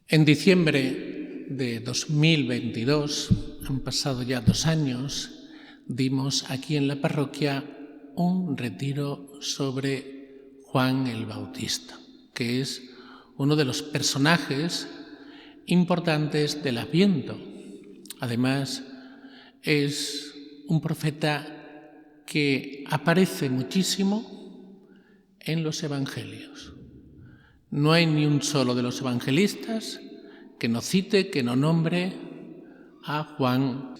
En diciembre de 2022, han pasado ya 2 años, dimos aquí en la parroquia un retiro sobre Juan el Bautista, que es uno de los personajes importantes del Adviento. Además, es un profeta que aparece muchísimo en los evangelios. No hay ni un solo de los evangelistas que no cite, que no nombre a Juan.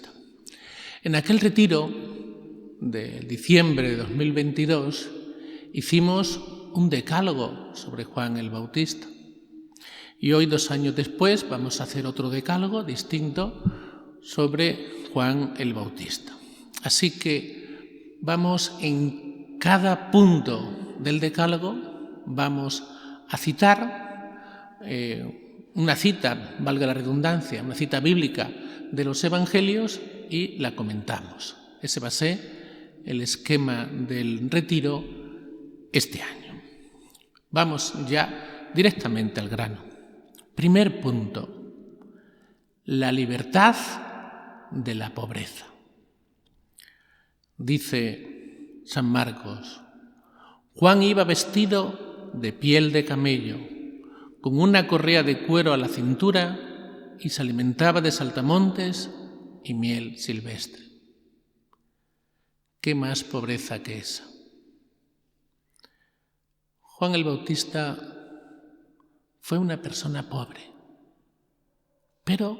En aquel retiro de diciembre de 2022 hicimos un decálogo sobre Juan el Bautista. Y hoy, 2 años después, vamos a hacer otro decálogo distinto sobre Juan el Bautista. Así que vamos en cada punto del decálogo, vamos a citar una cita, valga la redundancia, una cita bíblica de los evangelios y la comentamos. Ese va a ser el esquema del retiro este año. Vamos ya directamente al grano. Primer punto, la libertad de la pobreza. Dice San Marcos: Juan iba vestido de piel de camello, con una correa de cuero a la cintura, y se alimentaba de saltamontes y miel silvestre. ¿Qué más pobreza que esa? Juan el Bautista fue una persona pobre, pero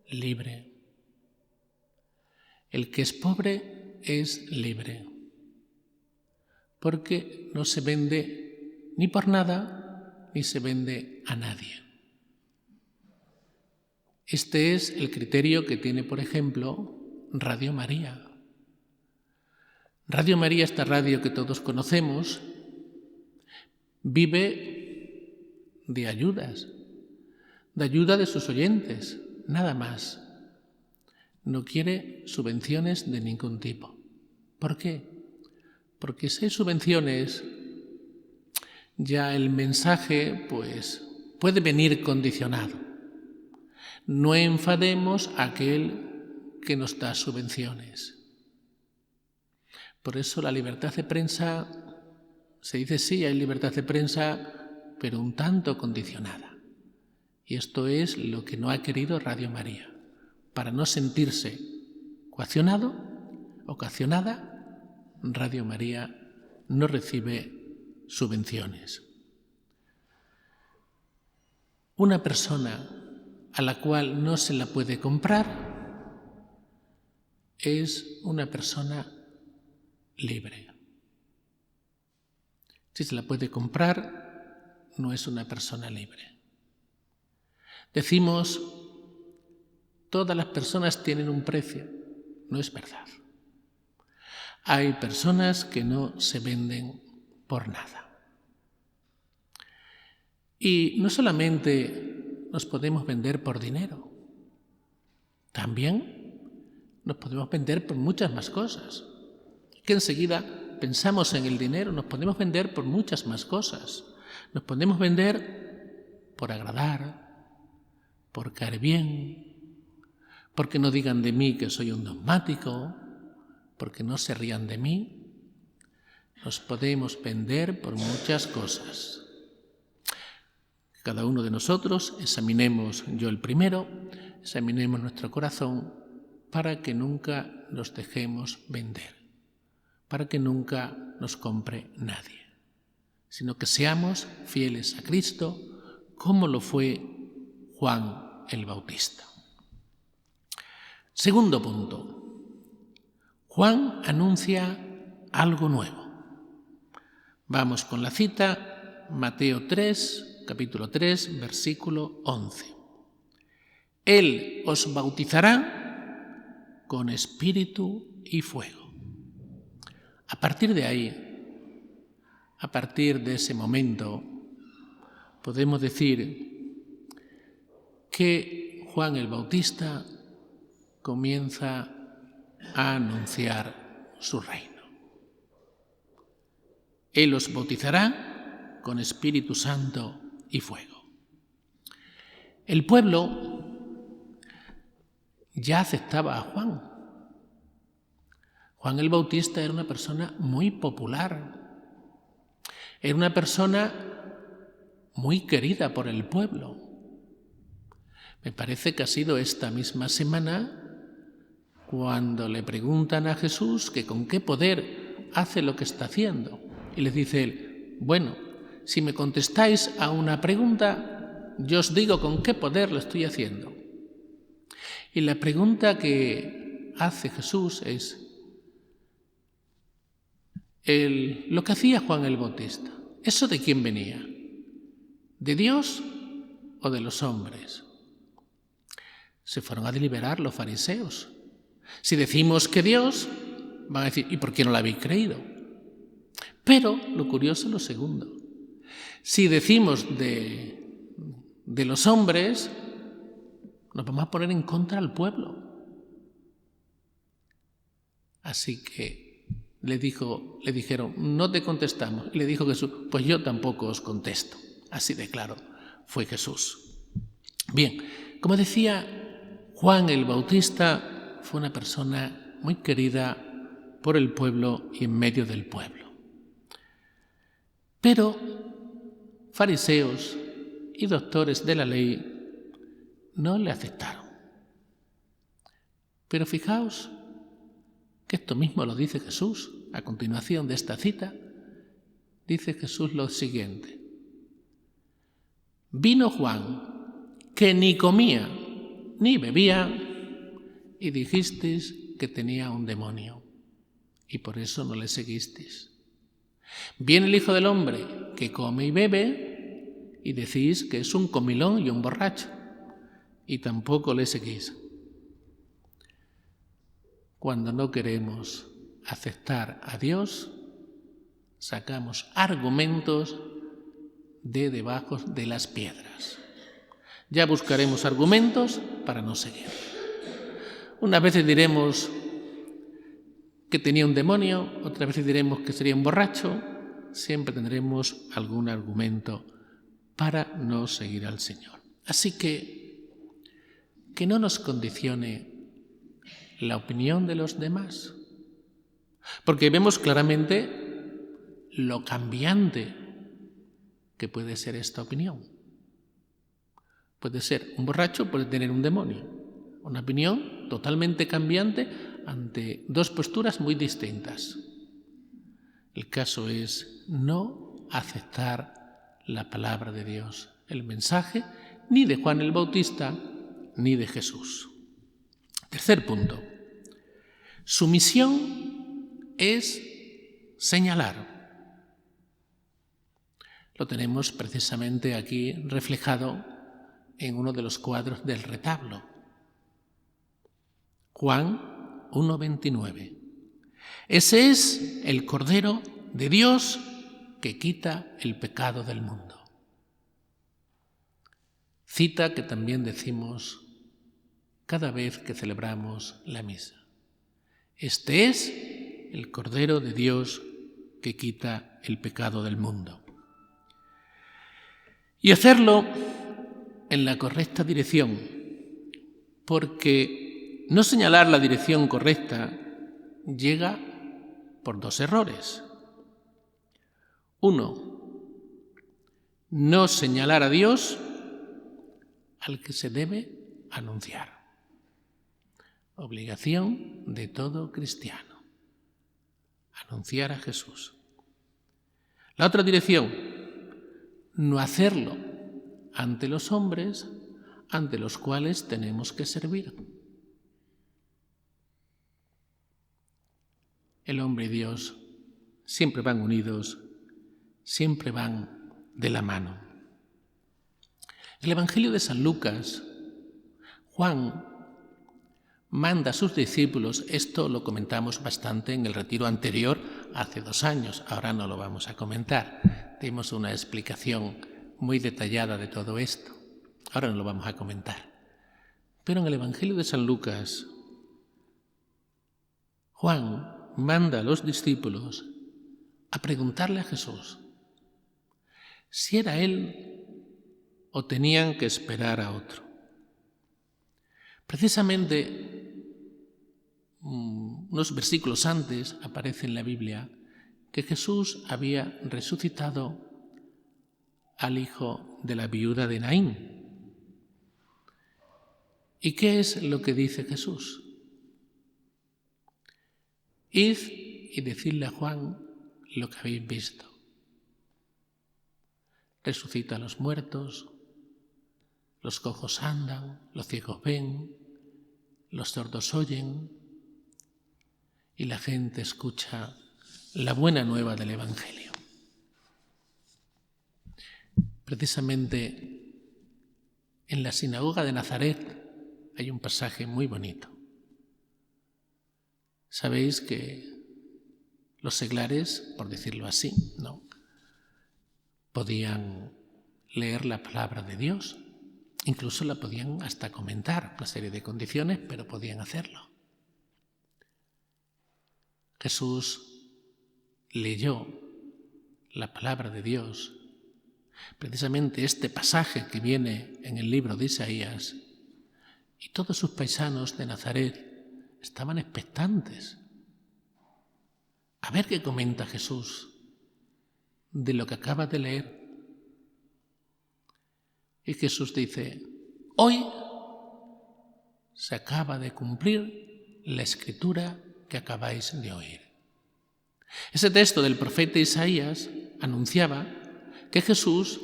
libre. El que es pobre es libre, porque no se vende ni por nada, ni se vende a nadie. Este es el criterio que tiene, por ejemplo, Radio María. Radio María, esta radio que todos conocemos, vive de ayudas, de ayuda de sus oyentes, nada más. No quiere subvenciones de ningún tipo. ¿Por qué? Porque si hay subvenciones, ya el mensaje puede venir condicionado. No enfademos a aquel que nos da subvenciones. Por eso la libertad de prensa, se dice sí, hay libertad de prensa, pero un tanto condicionada. Y esto es lo que no ha querido Radio María. Para no sentirse coaccionada, Radio María no recibe subvenciones. Una persona a la cual no se la puede comprar es una persona libre. Si se la puede comprar, no es una persona libre. Decimos, todas las personas tienen un precio. No es verdad. Hay personas que no se venden por nada. Y no solamente nos podemos vender por dinero, también nos podemos vender por muchas más cosas. Que enseguida pensamos en el dinero, nos podemos vender por muchas más cosas. Nos podemos vender por agradar, por caer bien, porque no digan de mí que soy un dogmático, porque no se rían de mí. Nos podemos vender por muchas cosas. Cada uno de nosotros examinemos, yo el primero, examinemos nuestro corazón para que nunca nos dejemos vender, para que nunca nos compre nadie, sino que seamos fieles a Cristo como lo fue Juan el Bautista. Segundo punto. Juan anuncia algo nuevo. Vamos con la cita, Mateo 3, capítulo 3, versículo 11. Él os bautizará con espíritu y fuego. A partir de ahí, a partir de ese momento, podemos decir que Juan el Bautista comienza a anunciar su reino. Él os bautizará con Espíritu Santo y fuego. El pueblo ya aceptaba a Juan. Juan el Bautista era una persona muy popular, era una persona muy querida por el pueblo. Me parece que ha sido esta misma semana cuando le preguntan a Jesús que con qué poder hace lo que está haciendo. Y les dice él, bueno, si me contestáis a una pregunta, yo os digo con qué poder lo estoy haciendo. Y la pregunta que hace Jesús es lo que hacía Juan el Bautista. ¿Eso de quién venía? ¿De Dios o de los hombres? Se fueron a deliberar los fariseos. Si decimos que Dios, van a decir, ¿y por qué no lo habéis creído? Pero lo curioso es lo segundo. Si decimos de los hombres, nos vamos a poner en contra al pueblo. Así que le dijeron, no te contestamos. Y le dijo Jesús, pues yo tampoco os contesto. Así de claro fue Jesús. Bien, como decía, Juan el Bautista fue una persona muy querida por el pueblo y en medio del pueblo. Pero fariseos y doctores de la ley no le aceptaron. Pero fijaos que esto mismo lo dice Jesús. A continuación de esta cita, dice Jesús lo siguiente. Vino Juan, que ni comía ni bebía, y dijisteis que tenía un demonio, y por eso no le seguisteis. Viene el Hijo del Hombre, que come y bebe, y decís que es un comilón y un borracho, y tampoco le seguís. Cuando no queremos aceptar a Dios, sacamos argumentos de debajo de las piedras. Ya buscaremos argumentos para no seguir. Unas veces diremos que tenía un demonio, otras veces diremos que sería un borracho. Siempre tendremos algún argumento para no seguir al Señor. Así que no nos condicione la opinión de los demás, porque vemos claramente lo cambiante que puede ser esta opinión. Puede ser un borracho, puede tener un demonio. Una opinión totalmente cambiante ante dos posturas muy distintas. El caso es no aceptar la palabra de Dios, el mensaje ni de Juan el Bautista ni de Jesús. Tercer punto. Su misión es señalar. Lo tenemos precisamente aquí reflejado en uno de los cuadros del retablo. Juan 1:29. Ese es el Cordero de Dios que quita el pecado del mundo. Cita que también decimos cada vez que celebramos la misa. Este es el Cordero de Dios que quita el pecado del mundo. Y hacerlo en la correcta dirección, porque no señalar la dirección correcta llega por dos errores. Uno, no señalar a Dios al que se debe anunciar. Obligación de todo cristiano, anunciar a Jesús. La otra dirección, no hacerlo ante los hombres ante los cuales tenemos que servir. El hombre y Dios siempre van unidos, siempre van de la mano. En el Evangelio de San Lucas, Juan manda a sus discípulos, esto lo comentamos bastante en el retiro anterior, hace 2 años, ahora no lo vamos a comentar. Dimos una explicación muy detallada de todo esto, ahora no lo vamos a comentar. Pero en el Evangelio de San Lucas, Juan manda a los discípulos a preguntarle a Jesús si era él o tenían que esperar a otro. Precisamente unos versículos antes aparece en la Biblia que Jesús había resucitado al hijo de la viuda de Naín. ¿Y qué es lo que dice Jesús? Id y decidle a Juan lo que habéis visto. Resucita a los muertos, los cojos andan, los ciegos ven, los sordos oyen y la gente escucha la buena nueva del Evangelio. Precisamente en la sinagoga de Nazaret hay un pasaje muy bonito. Sabéis que los seglares, por decirlo así, ¿no?, podían leer la palabra de Dios, incluso la podían hasta comentar, una serie de condiciones, pero podían hacerlo. Jesús leyó la palabra de Dios, precisamente este pasaje que viene en el libro de Isaías, y todos sus paisanos de Nazaret estaban expectantes a ver qué comenta Jesús de lo que acaba de leer. Y Jesús dice: hoy se acaba de cumplir la escritura que acabáis de oír. Ese texto del profeta Isaías anunciaba que Jesús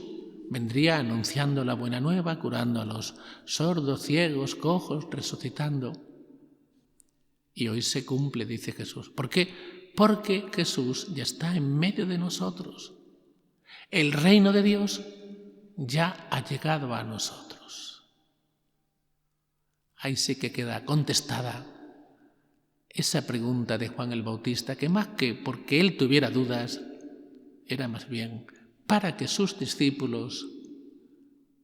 vendría anunciando la buena nueva, curando a los sordos, ciegos, cojos, resucitando. Y hoy se cumple, dice Jesús. ¿Por qué? Porque Jesús ya está en medio de nosotros. El reino de Dios ya ha llegado a nosotros. Ahí sí que queda contestada esa pregunta de Juan el Bautista, que más que porque él tuviera dudas, era más bien para que sus discípulos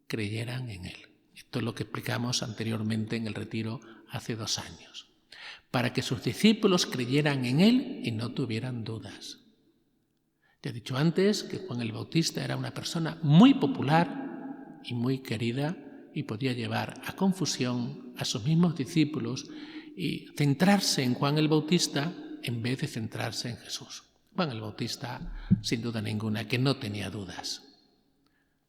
creyeran en él. Esto es lo que explicamos anteriormente en el retiro hace 2 años. Para que sus discípulos creyeran en él y no tuvieran dudas. Ya he dicho antes que Juan el Bautista era una persona muy popular y muy querida y podía llevar a confusión a sus mismos discípulos y centrarse en Juan el Bautista en vez de centrarse en Jesús. Juan el Bautista, sin duda ninguna, que no tenía dudas.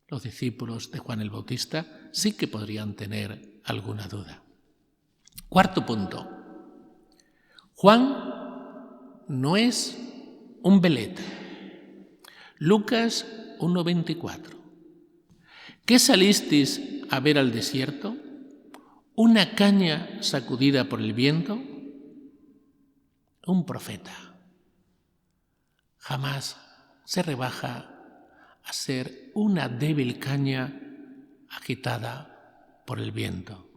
Los discípulos de Juan el Bautista sí que podrían tener alguna duda. Cuarto punto. Juan no es un veleta. Lucas 1:24. ¿Qué salisteis a ver al desierto? ¿Una caña sacudida por el viento? Un profeta jamás se rebaja a ser una débil caña agitada por el viento.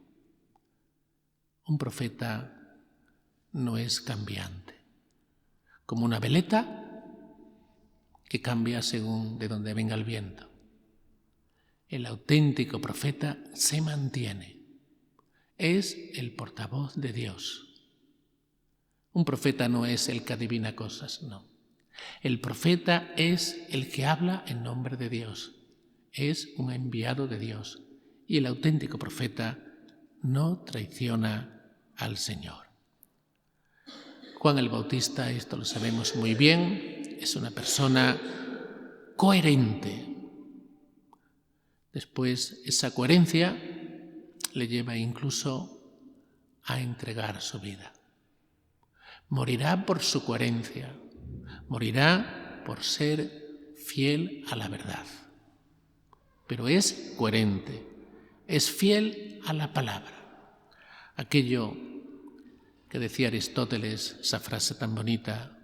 Un profeta no es cambiante, como una veleta que cambia según de dónde venga el viento. El auténtico profeta se mantiene, es el portavoz de Dios. Un profeta no es el que adivina cosas, no. El profeta es el que habla en nombre de Dios, es un enviado de Dios, y el auténtico profeta no traiciona al Señor. Juan el Bautista, esto lo sabemos muy bien, es una persona coherente. Después, esa coherencia le lleva incluso a entregar su vida. Morirá por su coherencia, morirá por ser fiel a la verdad. Pero es coherente, es fiel a la palabra. Aquello que decía Aristóteles, esa frase tan bonita.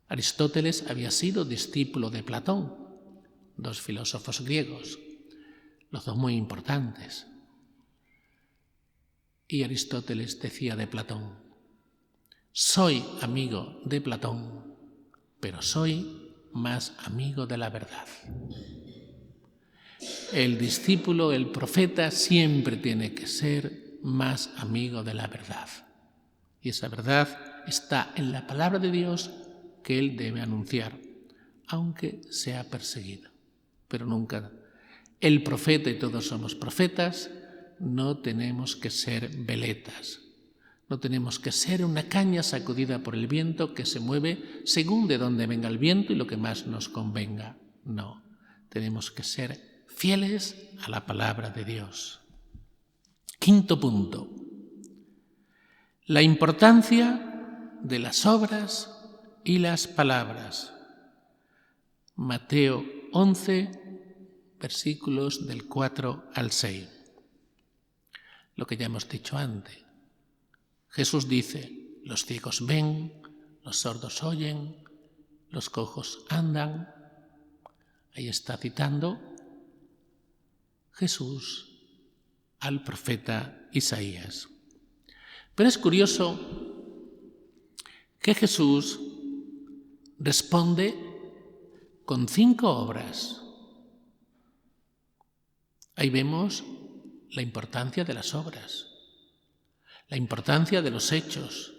Aristóteles había sido discípulo de Platón, 2 filósofos griegos, los 2 muy importantes. Y Aristóteles decía de Platón: soy amigo de Platón, pero soy más amigo de la verdad. El discípulo, el profeta, siempre tiene que ser más amigo de la verdad. Y esa verdad está en la palabra de Dios que él debe anunciar, aunque sea perseguido, pero nunca el profeta y todos somos profetas, no tenemos que ser veletas. No tenemos que ser una caña sacudida por el viento que se mueve según de dónde venga el viento y lo que más nos convenga. No, tenemos que ser fieles a la palabra de Dios. Quinto punto. La importancia de las obras y las palabras. Mateo 11, versículos del 4 al 6. Lo que ya hemos dicho antes. Jesús dice, los ciegos ven, los sordos oyen, los cojos andan. Ahí está citando Jesús al profeta Isaías. Pero es curioso que Jesús responde con 5 obras. Ahí vemos la importancia de las obras. La importancia de los hechos,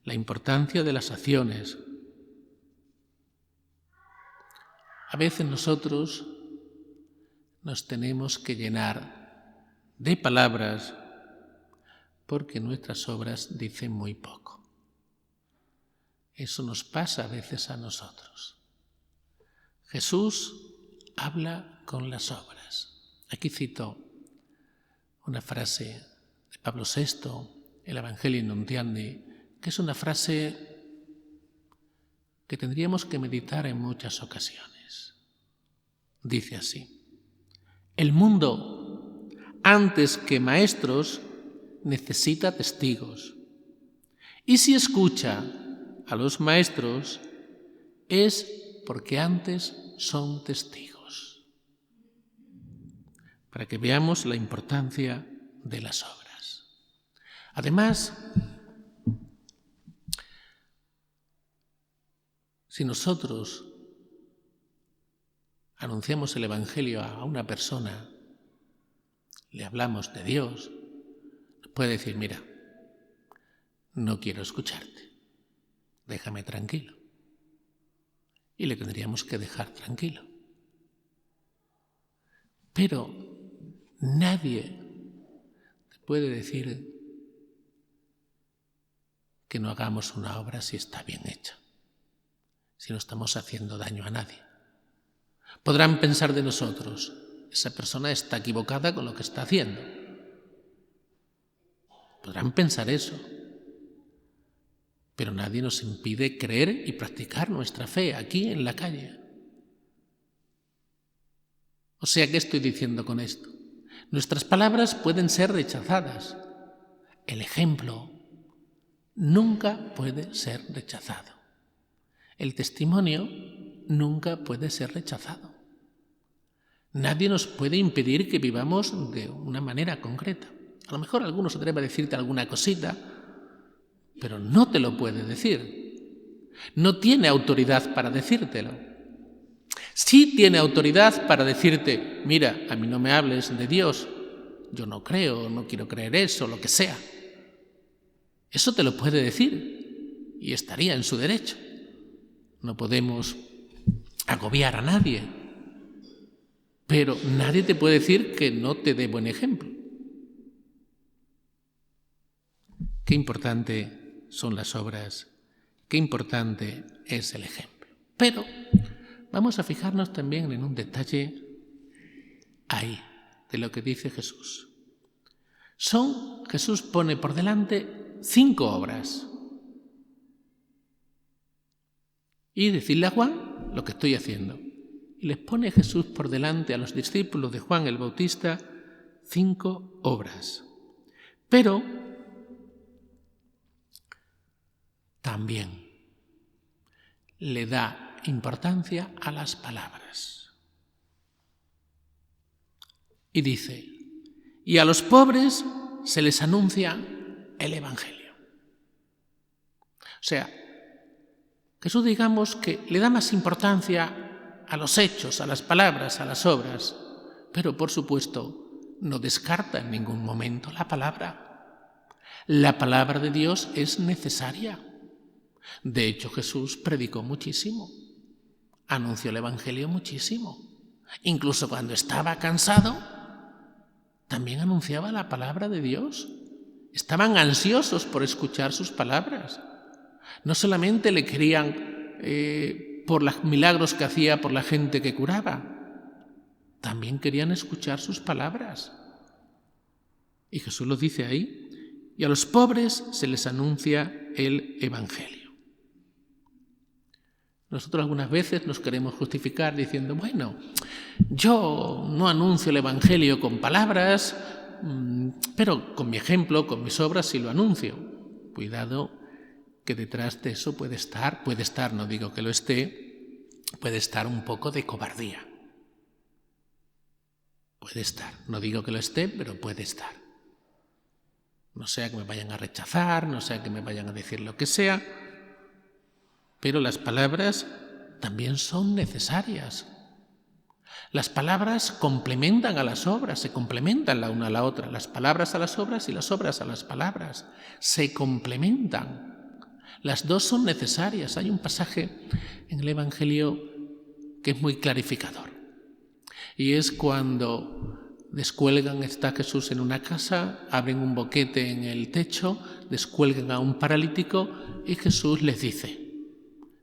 la importancia de las acciones. A veces nosotros nos tenemos que llenar de palabras porque nuestras obras dicen muy poco. Eso nos pasa a veces a nosotros. Jesús habla con las obras. Aquí cito una frase de Pablo VI, el Evangelii Nuntiandi, que es una frase que tendríamos que meditar en muchas ocasiones. Dice así: el mundo, antes que maestros, necesita testigos. Y si escucha a los maestros, es porque antes son testigos. Para que veamos la importancia de las obras. Además, si nosotros anunciamos el Evangelio a una persona, le hablamos de Dios, puede decir, mira, no quiero escucharte, déjame tranquilo. Y le tendríamos que dejar tranquilo. Pero nadie te puede decir que no hagamos una obra si está bien hecha, si no estamos haciendo daño a nadie. Podrán pensar de nosotros, esa persona está equivocada con lo que está haciendo. Podrán pensar eso, pero nadie nos impide creer y practicar nuestra fe aquí en la calle. O sea, ¿qué estoy diciendo con esto? Nuestras palabras pueden ser rechazadas. El ejemplo nunca puede ser rechazado. El testimonio nunca puede ser rechazado. Nadie nos puede impedir que vivamos de una manera concreta. A lo mejor alguno se atreve a decirte alguna cosita, pero no te lo puede decir. No tiene autoridad para decírtelo. Sí tiene autoridad para decirte, mira, a mí no me hables de Dios, yo no creo, no quiero creer eso, lo que sea. Eso te lo puede decir y estaría en su derecho. No podemos agobiar a nadie, pero nadie te puede decir que no te dé buen ejemplo. Qué importante son las obras, qué importante es el ejemplo. Pero vamos a fijarnos también en un detalle ahí, de lo que dice Jesús. Jesús pone por delante 5 obras. Y decirle a Juan lo que estoy haciendo. Y les pone Jesús por delante a los discípulos de Juan el Bautista 5 obras. Pero también le da importancia a las palabras. Y dice, y a los pobres se les anuncia el Evangelio. O sea, Jesús, digamos que le da más importancia a los hechos, a las palabras, a las obras, pero por supuesto no descarta en ningún momento la palabra. La palabra de Dios es necesaria. De hecho, Jesús predicó muchísimo, anunció el Evangelio muchísimo. Incluso cuando estaba cansado, también anunciaba la palabra de Dios. Estaban ansiosos por escuchar sus palabras. No solamente le querían por los milagros que hacía por la gente que curaba, también querían escuchar sus palabras. Y Jesús lo dice ahí, y a los pobres se les anuncia el Evangelio. Nosotros algunas veces nos queremos justificar diciendo, bueno, yo no anuncio el Evangelio con palabras, pero con mi ejemplo, con mis obras sí lo anuncio. Cuidado, que detrás de eso puede estar, no digo que lo esté, puede estar un poco de cobardía. Puede estar, no digo que lo esté, pero puede estar. No sea que me vayan a rechazar, no sea que me vayan a decir lo que sea, pero las palabras también son necesarias. Las palabras complementan a las obras, se complementan la una a la otra. Las palabras a las obras y las obras a las palabras. Se complementan. Las dos son necesarias. Hay un pasaje en el Evangelio que es muy clarificador. Y es cuando está Jesús en una casa, abren un boquete en el techo, descuelgan a un paralítico y Jesús les dice,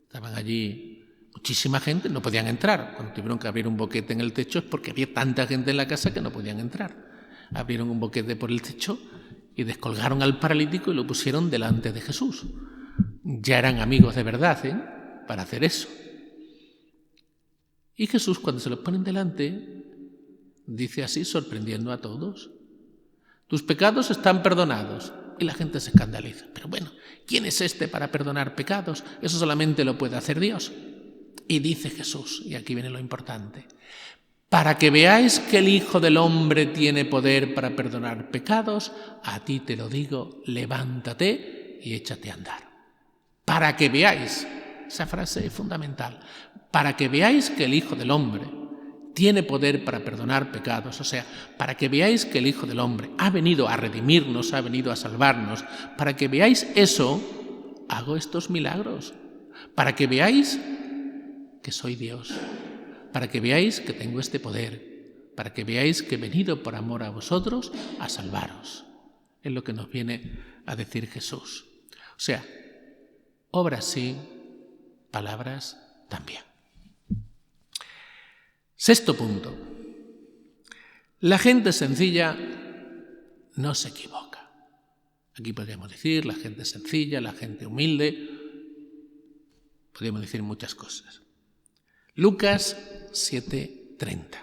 estaban allí muchísima gente, no podían entrar. Cuando tuvieron que abrir un boquete en el techo es porque había tanta gente en la casa que no podían entrar. Abrieron un boquete por el techo y descolgaron al paralítico y lo pusieron delante de Jesús. Ya eran amigos de verdad, para hacer eso. Y Jesús, cuando se lo ponen delante, dice así, sorprendiendo a todos, tus pecados están perdonados. Y la gente se escandaliza. Pero bueno, ¿quién es este para perdonar pecados? Eso solamente lo puede hacer Dios. Y dice Jesús, y aquí viene lo importante, para que veáis que el Hijo del Hombre tiene poder para perdonar pecados, a ti te lo digo, levántate y échate a andar. Para que veáis, esa frase es fundamental, para que veáis que el Hijo del Hombre tiene poder para perdonar pecados, o sea, para que veáis que el Hijo del Hombre ha venido a redimirnos, ha venido a salvarnos, para que veáis eso, hago estos milagros, para que veáis que soy Dios, para que veáis que tengo este poder, para que veáis que he venido por amor a vosotros a salvaros. Es lo que nos viene a decir Jesús. O sea, obras sí, palabras también. Sexto punto. La gente sencilla no se equivoca. Aquí podríamos decir la gente sencilla, la gente humilde, podríamos decir muchas cosas. Lucas 7:30.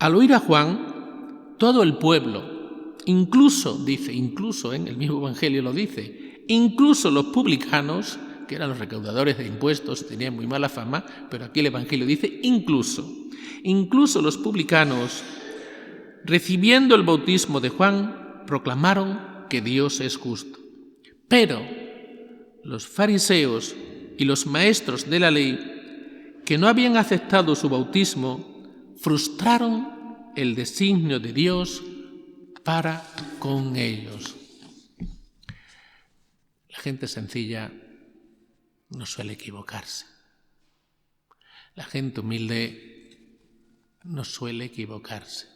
Al oír a Juan, todo el pueblo, incluso en el mismo Evangelio lo dice, incluso los publicanos, que eran los recaudadores de impuestos, tenían muy mala fama, pero aquí el Evangelio dice incluso los publicanos, recibiendo el bautismo de Juan, proclamaron que Dios es justo. Pero los fariseos y los maestros de la ley, que no habían aceptado su bautismo, frustraron el designio de Dios para con ellos. La gente sencilla no suele equivocarse. La gente humilde no suele equivocarse.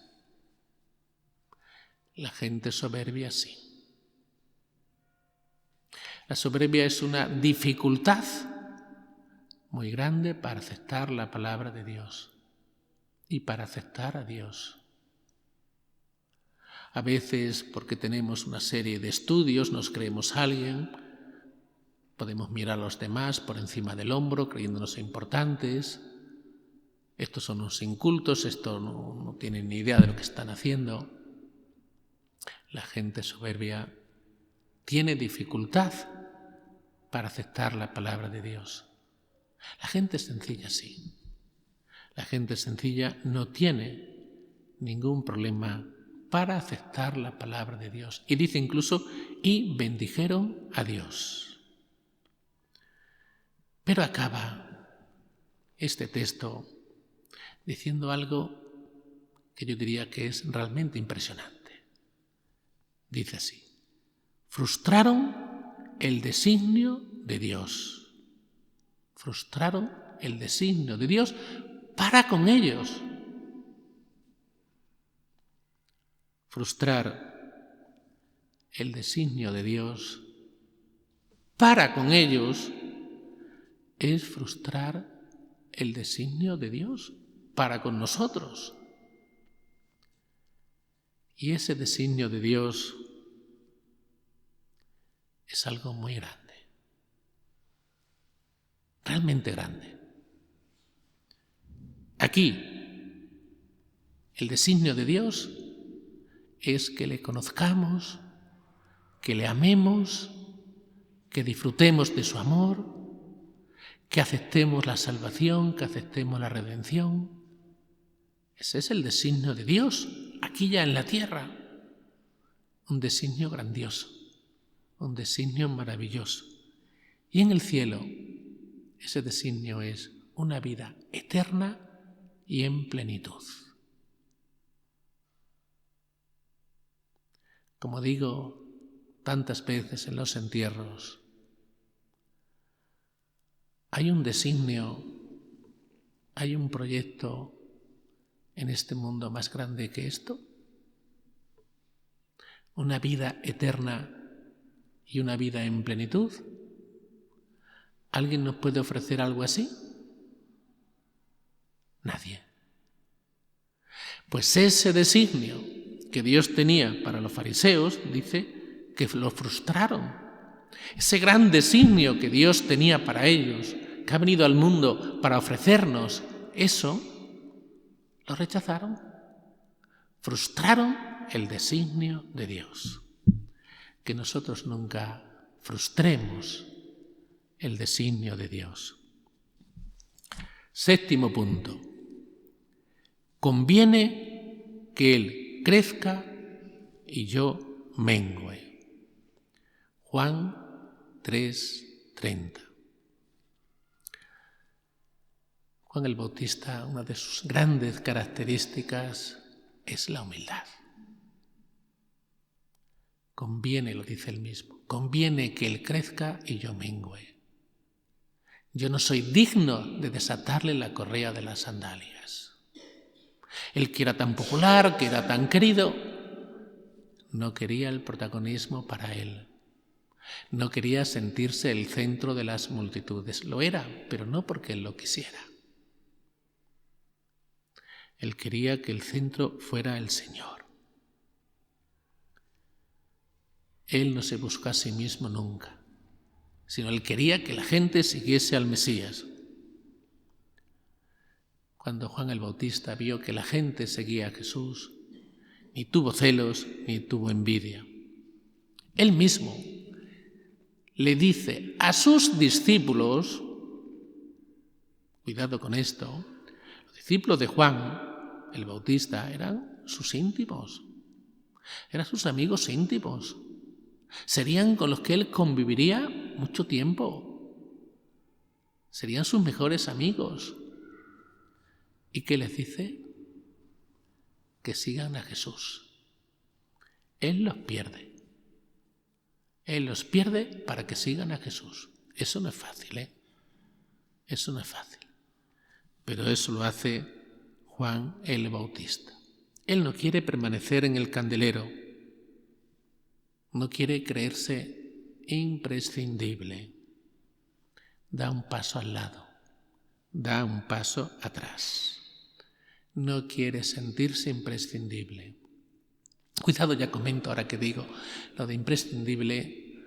La gente soberbia sí. La soberbia es una dificultad muy grande para aceptar la palabra de Dios y para aceptar a Dios. A veces, porque tenemos una serie de estudios, nos creemos alguien, podemos mirar a los demás por encima del hombro, creyéndonos importantes. Estos son unos incultos, estos no tienen ni idea de lo que están haciendo. La gente soberbia tiene dificultad para aceptar la palabra de Dios. La gente sencilla sí. La gente sencilla no tiene ningún problema para aceptar la palabra de Dios. Y dice incluso, y bendijeron a Dios. Pero acaba este texto diciendo algo que yo diría que es realmente impresionante. Dice así, frustraron el designio de Dios. Frustraron el designio de Dios para con ellos. Frustrar el designio de Dios para con ellos es frustrar el designio de Dios para con nosotros. Y ese designio de Dios es algo muy grande, realmente grande. Aquí, el designio de Dios es que le conozcamos, que le amemos, que disfrutemos de su amor, que aceptemos la salvación, que aceptemos la redención. Ese es el designio de Dios, aquí ya en la tierra. Un designio grandioso, un designio maravilloso. Y en el cielo, ese designio es una vida eterna y en plenitud. Como digo tantas veces en los entierros, hay un designio, hay un proyecto en este mundo más grande que esto. Una vida eterna y una vida en plenitud. ¿Alguien nos puede ofrecer algo así? Nadie. Pues ese designio que Dios tenía para los fariseos, dice que lo frustraron. Ese gran designio que Dios tenía para ellos, que ha venido al mundo para ofrecernos eso, lo rechazaron. Frustraron el designio de Dios. Que nosotros nunca frustremos el designio de Dios. Séptimo punto. Conviene que Él crezca y yo mengüe. Juan 3:30. Juan el Bautista, una de sus grandes características es la humildad. Conviene, lo dice él mismo, conviene que Él crezca y yo mengüe. Yo no soy digno de desatarle la correa de las sandalias. Él que era tan popular, que era tan querido, no quería el protagonismo para él. No quería sentirse el centro de las multitudes. Lo era, pero no porque él lo quisiera. Él quería que el centro fuera el Señor. Él no se buscó a sí mismo nunca, sino él quería que la gente siguiese al Mesías. Cuando Juan el Bautista vio que la gente seguía a Jesús, ni tuvo celos ni tuvo envidia. Él mismo le dice a sus discípulos, cuidado con esto, los discípulos de Juan el Bautista eran sus íntimos, eran sus amigos íntimos, serían con los que él conviviría mucho tiempo, serían sus mejores amigos. ¿Y qué les dice? Que sigan a Jesús. Él los pierde. Él los pierde para que sigan a Jesús. Eso no es fácil, ¿eh? Eso no es fácil. Pero eso lo hace Juan el Bautista. Él no quiere permanecer en el candelero. No quiere creerse imprescindible. Da un paso al lado. Da un paso atrás. No quiere sentirse imprescindible. Cuidado, ya comento ahora que digo lo de imprescindible,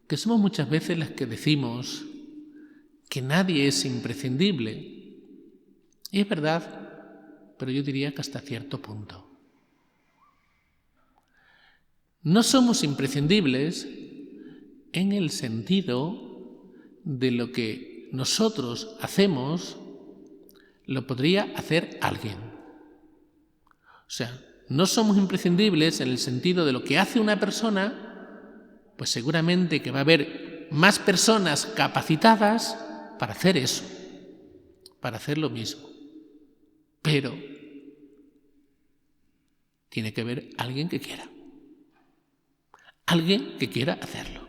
que somos muchas veces las que decimos que nadie es imprescindible. Y es verdad, pero yo diría que hasta cierto punto. No somos imprescindibles en el sentido de lo que nosotros hacemos lo podría hacer alguien. O sea, no somos imprescindibles en el sentido de lo que hace una persona, pues seguramente que va a haber más personas capacitadas para hacer eso, para hacer lo mismo. Pero tiene que haber alguien que quiera. Alguien que quiera hacerlo.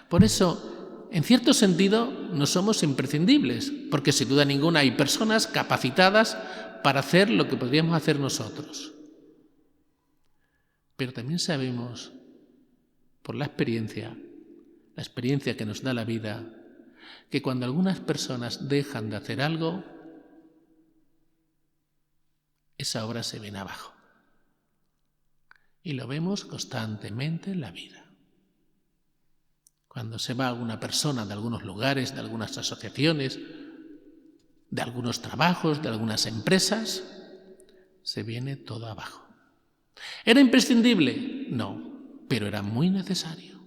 Por eso, en cierto sentido, no somos imprescindibles, porque sin duda ninguna hay personas capacitadas para hacer lo que podríamos hacer nosotros. Pero también sabemos, por la experiencia que nos da la vida, que cuando algunas personas dejan de hacer algo, esa obra se viene abajo. Y lo vemos constantemente en la vida. Cuando se va alguna persona de algunos lugares, de algunas asociaciones, de algunos trabajos, de algunas empresas, se viene todo abajo. ¿Era imprescindible? No, pero era muy necesario.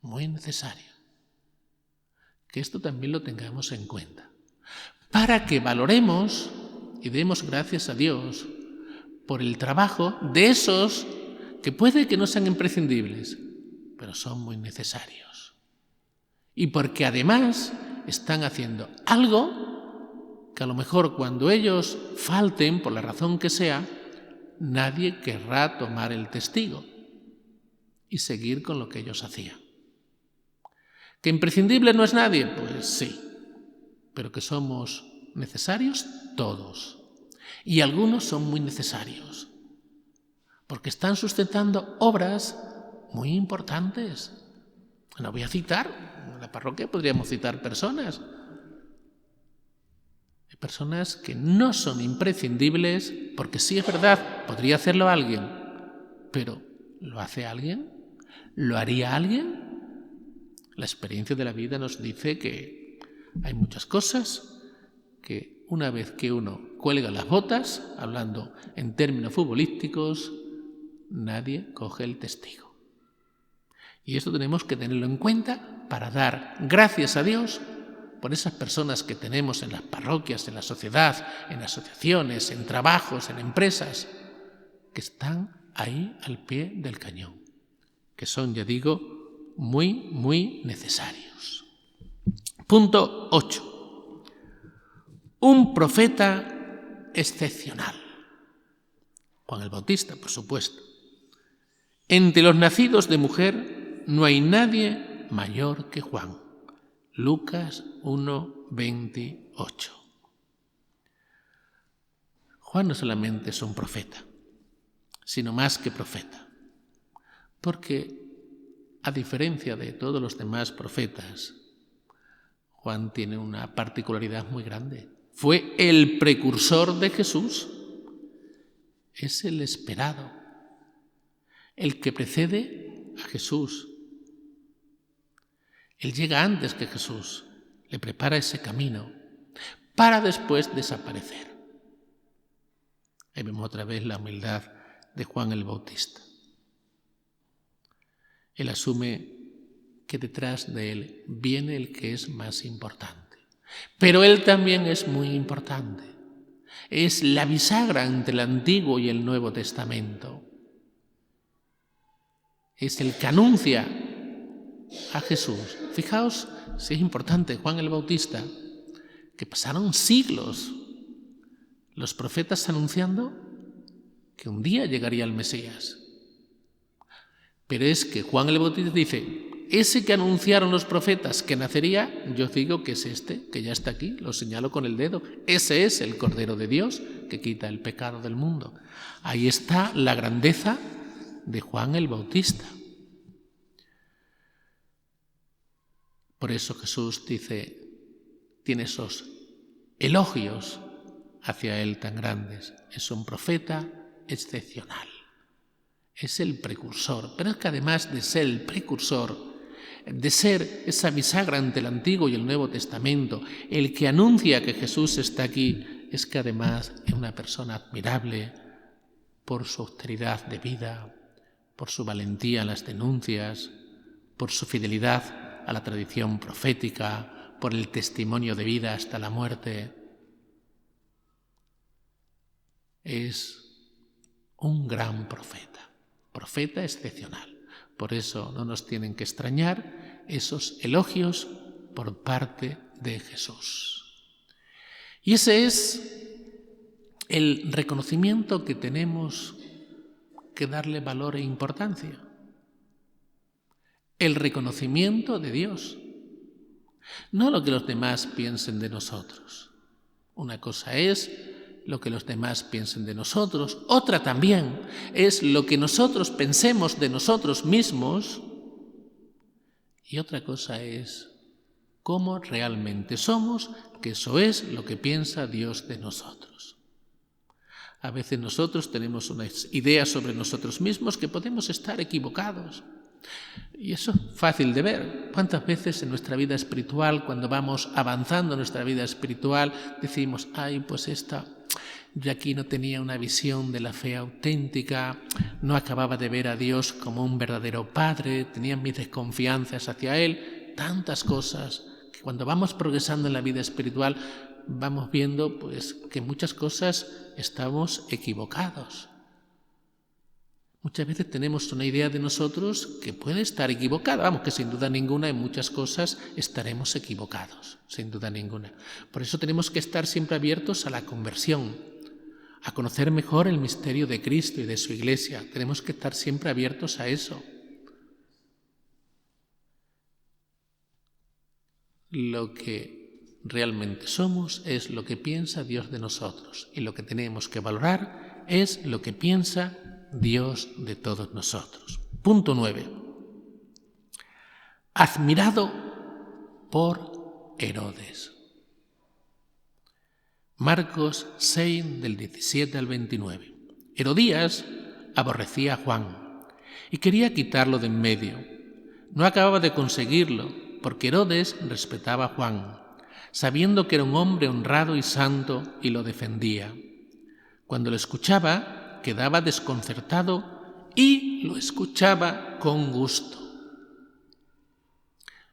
Muy necesario. Que esto también lo tengamos en cuenta. Para que valoremos y demos gracias a Dios por el trabajo de esos que puede que no sean imprescindibles, pero son muy necesarios. Y porque además están haciendo algo que a lo mejor cuando ellos falten, por la razón que sea, nadie querrá tomar el testigo y seguir con lo que ellos hacían. ¿Que imprescindible no es nadie? Pues sí, pero que somos necesarios todos. Y algunos son muy necesarios, porque están sustentando obras muy importantes. No voy a citar, en la parroquia podríamos citar personas. Hay personas que no son imprescindibles, porque sí es verdad, podría hacerlo alguien, pero ¿lo hace alguien? ¿Lo haría alguien? La experiencia de la vida nos dice que hay muchas cosas que una vez que uno cuelga las botas, hablando en términos futbolísticos, nadie coge el testigo. Y esto tenemos que tenerlo en cuenta para dar gracias a Dios por esas personas que tenemos en las parroquias, en la sociedad, en asociaciones, en trabajos, en empresas, que están ahí al pie del cañón, que son, ya digo, muy, muy necesarios. Punto 8. Un profeta excepcional. Juan el Bautista, por supuesto. Entre los nacidos de mujer no hay nadie mayor que Juan. Lucas 1:28. Juan no solamente es un profeta, sino más que profeta, porque a diferencia de todos los demás profetas, Juan tiene una particularidad muy grande. Fue el precursor de Jesús. Es el esperado, el que precede a Jesús. Él llega antes que Jesús, le prepara ese camino para después desaparecer. Ahí vemos otra vez la humildad de Juan el Bautista. Él asume que detrás de él viene el que es más importante. Pero él también es muy importante. Es la bisagra entre el Antiguo y el Nuevo Testamento. Es el que anuncia a Jesús. Fijaos si es importante Juan el Bautista, que pasaron siglos los profetas anunciando que un día llegaría el Mesías. Pero es que Juan el Bautista dice, ese que anunciaron los profetas que nacería, yo digo que es este, que ya está aquí, lo señalo con el dedo. Ese es el Cordero de Dios que quita el pecado del mundo. Ahí está la grandeza de Juan el Bautista. Por eso Jesús dice, tiene esos elogios hacia él tan grandes. Es un profeta excepcional. Es el precursor, pero es que además de ser el precursor, de ser esa bisagra entre el Antiguo y el Nuevo Testamento, el que anuncia que Jesús está aquí, es que además es una persona admirable por su austeridad de vida, por su valentía en las denuncias, por su fidelidad a la tradición profética, por el testimonio de vida hasta la muerte. Es un gran profeta. Profeta excepcional. Por eso no nos tienen que extrañar esos elogios por parte de Jesús. Y ese es el reconocimiento que tenemos que darle valor e importancia. el reconocimiento de Dios, no lo que los demás piensen de nosotros. Una cosa es lo que los demás piensen de nosotros, otra también es lo que nosotros pensemos de nosotros mismos, y otra cosa es cómo realmente somos, que eso es lo que piensa Dios de nosotros. A veces nosotros tenemos unas ideas sobre nosotros mismos que podemos estar equivocados. Y eso es fácil de ver. ¿Cuántas veces en nuestra vida espiritual, cuando vamos avanzando en nuestra vida espiritual, decimos, pues yo aquí no tenía una visión de la fe auténtica, no acababa de ver a Dios como un verdadero Padre, tenía mis desconfianzas hacia Él, tantas cosas que cuando vamos progresando en la vida espiritual vamos viendo que en muchas cosas estamos equivocados. Muchas veces tenemos una idea de nosotros que puede estar equivocada, que sin duda ninguna en muchas cosas estaremos equivocados, sin duda ninguna. Por eso tenemos que estar siempre abiertos a la conversión, a conocer mejor el misterio de Cristo y de su Iglesia. Tenemos que estar siempre abiertos a eso. Lo que realmente somos es lo que piensa Dios de nosotros, y lo que tenemos que valorar es lo que piensa Dios de todos nosotros. Punto 9. Admirado por Herodes. Marcos 6, del 17 al 29. Herodías aborrecía a Juan y quería quitarlo de en medio. No acababa de conseguirlo, porque Herodes respetaba a Juan, sabiendo que era un hombre honrado y santo, y lo defendía. Cuando lo escuchaba, quedaba desconcertado y lo escuchaba con gusto.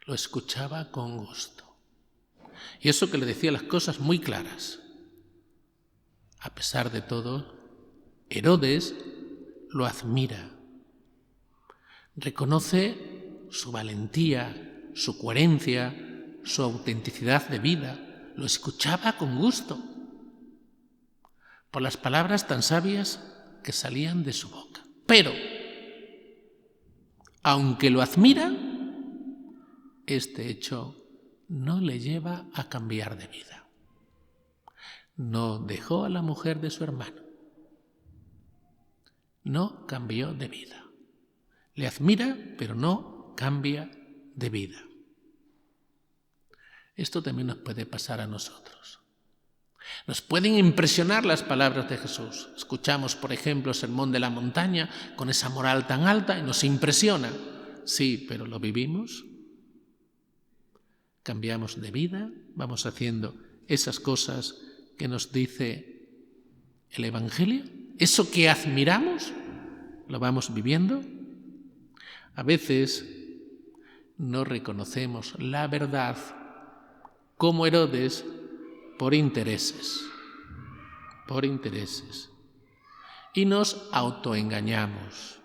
Lo escuchaba con gusto. Y eso que le decía las cosas muy claras. A pesar de todo, Herodes lo admira. Reconoce su valentía, su coherencia, su autenticidad de vida. Lo escuchaba con gusto por las palabras tan sabias que salían de su boca. Pero, aunque lo admira, este hecho no le lleva a cambiar de vida. No dejó a la mujer de su hermano. No cambió de vida. Le admira, pero no cambia de vida. Esto también nos puede pasar a nosotros. Nos pueden impresionar las palabras de Jesús. Escuchamos, por ejemplo, el Sermón de la Montaña con esa moral tan alta y nos impresiona. Sí, pero ¿lo vivimos? ¿Cambiamos de vida? ¿Vamos haciendo esas cosas que nos dice el Evangelio? ¿Eso que admiramos, lo vamos viviendo? A veces no reconocemos la verdad como Herodes por intereses, y nos autoengañamos.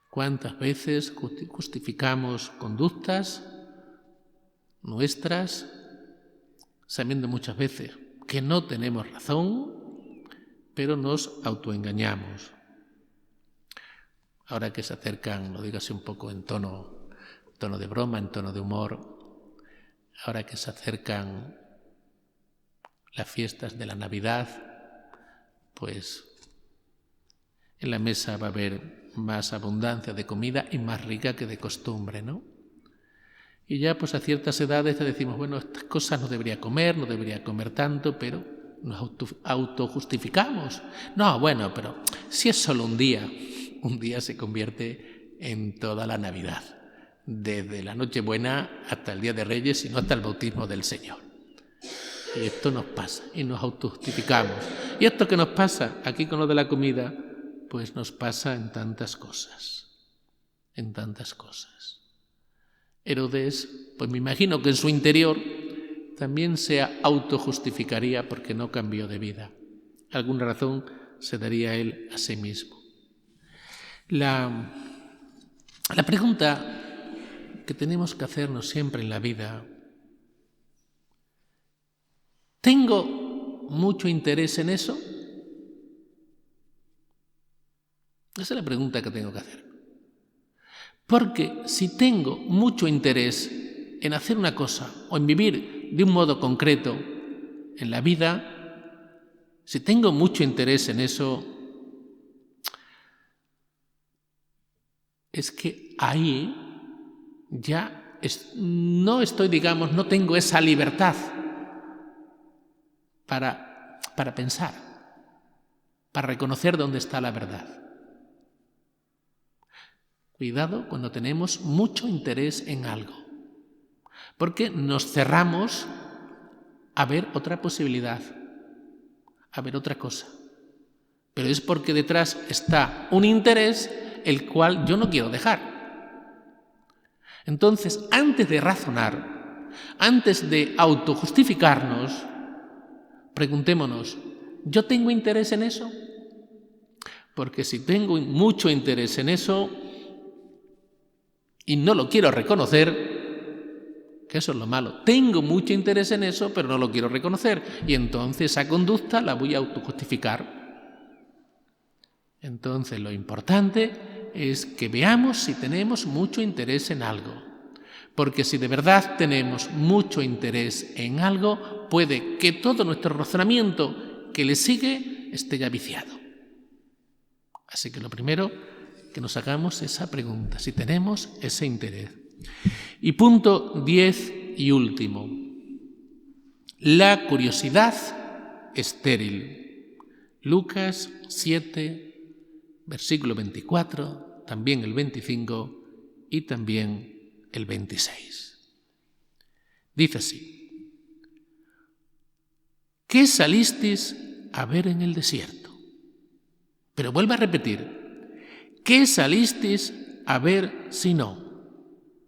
¿Cuántas veces justificamos conductas nuestras sabiendo muchas veces que no tenemos razón, pero nos autoengañamos? Ahora que se acercan, lo digo así un poco en tono de broma, en tono de humor, ahora que se acercan las fiestas de la Navidad, pues en la mesa va a haber más abundancia de comida y más rica que de costumbre, ¿no? Y ya pues a ciertas edades ya decimos, estas cosas no debería comer tanto, pero nos autojustificamos. No, pero si es solo un día se convierte en toda la Navidad, desde la Nochebuena hasta el Día de Reyes y no hasta el bautismo del Señor. Y esto nos pasa y nos autojustificamos. Y esto que nos pasa aquí con lo de la comida, pues nos pasa en tantas cosas. Herodes, pues me imagino que en su interior también se autojustificaría porque no cambió de vida. Alguna razón se daría él a sí mismo. La pregunta que tenemos que hacernos siempre en la vida: ¿tengo mucho interés en eso? Esa es la pregunta que tengo que hacer. Porque si tengo mucho interés en hacer una cosa o en vivir de un modo concreto en la vida, si tengo mucho interés en eso, es que ahí ya no estoy, digamos, no tengo esa libertad para pensar, para reconocer dónde está la verdad. Cuidado cuando tenemos mucho interés en algo, porque nos cerramos a ver otra posibilidad, a ver otra cosa. Pero es porque detrás está un interés el cual yo no quiero dejar. Entonces, antes de razonar, antes de autojustificarnos, preguntémonos, ¿yo tengo interés en eso? Porque si tengo mucho interés en eso y no lo quiero reconocer, que eso es lo malo, tengo mucho interés en eso, pero no lo quiero reconocer, y entonces esa conducta la voy a autojustificar. Entonces lo importante es que veamos si tenemos mucho interés en algo, porque si de verdad tenemos mucho interés en algo, puede que todo nuestro razonamiento que le sigue esté ya viciado. Así que lo primero que nos hagamos esa pregunta, si tenemos ese interés. Y punto 10 y último, la curiosidad estéril. Lucas 7, versículo 24, también el 25 y también el 26. Dice así: ¿qué salisteis a ver en el desierto? Pero vuelvo a repetir, ¿qué salisteis a ver si no?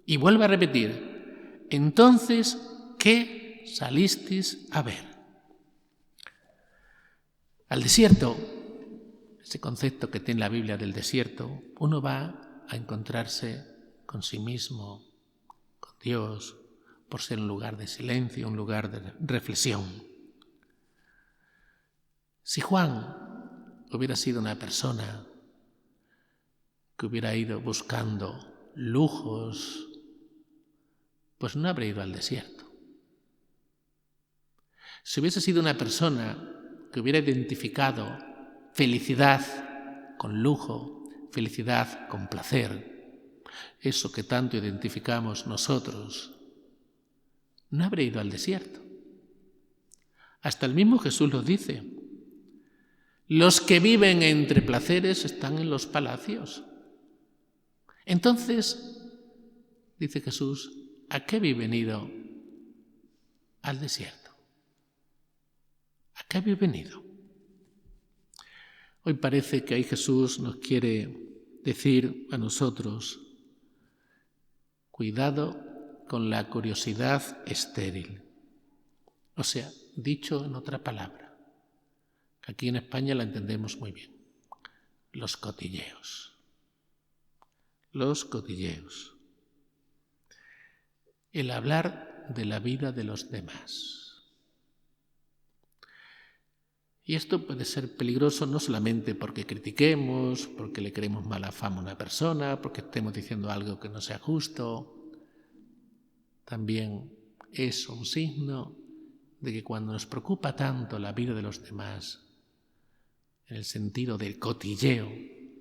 Y vuelvo a repetir, entonces, ¿qué salisteis a ver? Al desierto, ese concepto que tiene la Biblia del desierto, uno va a encontrarse con sí mismo, con Dios, por ser un lugar de silencio, un lugar de reflexión. Si Juan hubiera sido una persona que hubiera ido buscando lujos, pues no habría ido al desierto. Si hubiese sido una persona que hubiera identificado felicidad con lujo, felicidad con placer, eso que tanto identificamos nosotros, no habría ido al desierto. Hasta el mismo Jesús lo dice: los que viven entre placeres están en los palacios. Entonces, dice Jesús, ¿a qué habéis venido al desierto? ¿A qué habéis venido? Hoy parece que ahí Jesús nos quiere decir a nosotros: cuidado con la curiosidad estéril. O sea, dicho en otra palabra, que aquí en España la entendemos muy bien: los cotilleos. Los cotilleos. El hablar de la vida de los demás. Y esto puede ser peligroso no solamente porque critiquemos, porque le queremos mala fama a una persona, porque estemos diciendo algo que no sea justo. También es un signo de que cuando nos preocupa tanto la vida de los demás, en el sentido del cotilleo,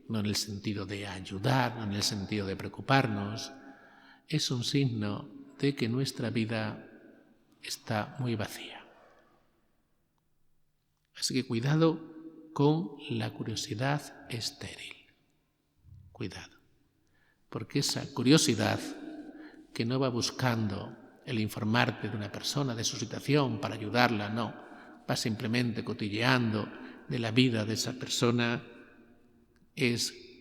no en el sentido de ayudar, no en el sentido de preocuparnos, es un signo de que nuestra vida está muy vacía. Así que cuidado con la curiosidad estéril. Cuidado. Porque esa curiosidad que no va buscando el informarte de una persona, de su situación, para ayudarla, no. Va simplemente cotilleando de la vida de esa persona,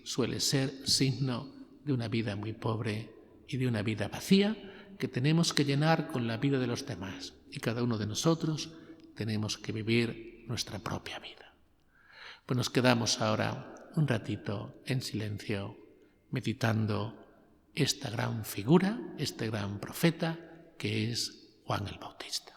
suele ser signo de una vida muy pobre y de una vida vacía que tenemos que llenar con la vida de los demás. Y cada uno de nosotros tenemos que vivir nuestra propia vida. Pues nos quedamos ahora un ratito en silencio, meditando esta gran figura, este gran profeta que es Juan el Bautista.